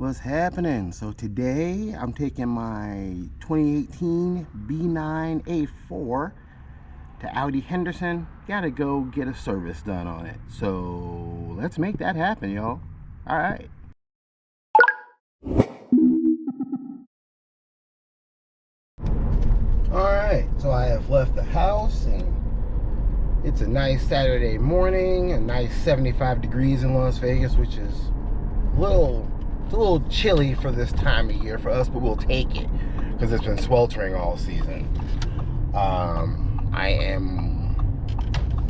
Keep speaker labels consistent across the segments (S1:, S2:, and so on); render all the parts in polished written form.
S1: What's happening? So today I'm taking my 2018 B9 A4 to Audi Henderson. Gotta go get a service done on it. So let's make that happen, y'all. All right. Alright, so I have left the house and it's a nice Saturday morning, a nice 75 degrees in Las Vegas, which is a little chilly for this time of year for us, but we'll take it because it's been sweltering all season. I am,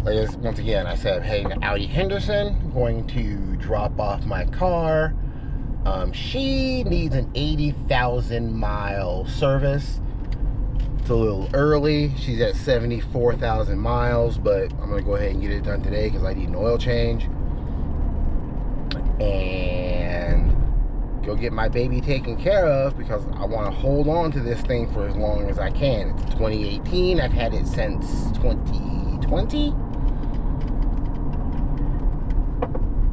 S1: once again, I said I'm heading to Audi Henderson, going to drop off my car. She needs an 80,000 mile service. It's a little early. She's at 74,000 miles, but I'm gonna go ahead and get it done today because I need an oil change and go get my baby taken care of because I want to hold on to this thing for as long as I can. It's 2018. I've had it since 2020,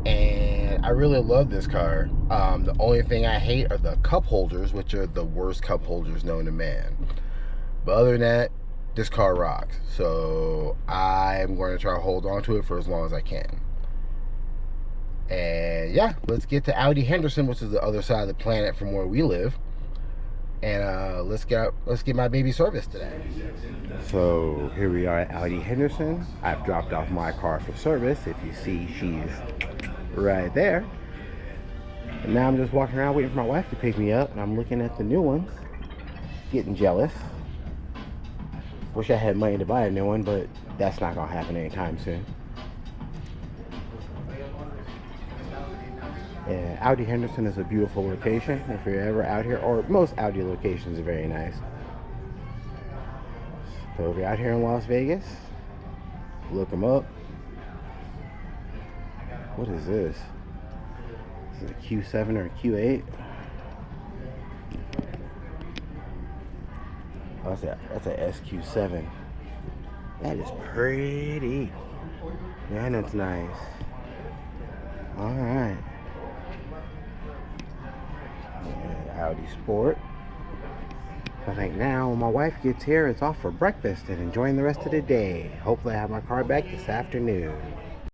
S1: and I really love this car. The only thing I hate are the cup holders, which are the worst cup holders known to man. But other than that, this car rocks. So I'm going to try to hold on to it for as long as I can. And yeah, let's get to Audi Henderson, which is the other side of the planet from where we live. And let's get my baby serviced today. So here we are at Audi Henderson. I've dropped off my car for service. If you see, she's right there. And now I'm just walking around waiting for my wife to pick me up, and I'm looking at the new ones, getting jealous. Wish I had money to buy a new one, but that's not gonna happen anytime soon. Yeah, Audi Henderson is a beautiful location if you're ever out here, or most Audi locations are very nice. So if you're out here in Las Vegas, look them up. What is this? Is it a Q7 or a Q8? Oh, that's a SQ7. That is pretty. Yeah, that's nice. Alright. Audi Sport. I think now when my wife gets here, it's off for breakfast and enjoying the rest of the day. Hopefully I have my car back this afternoon.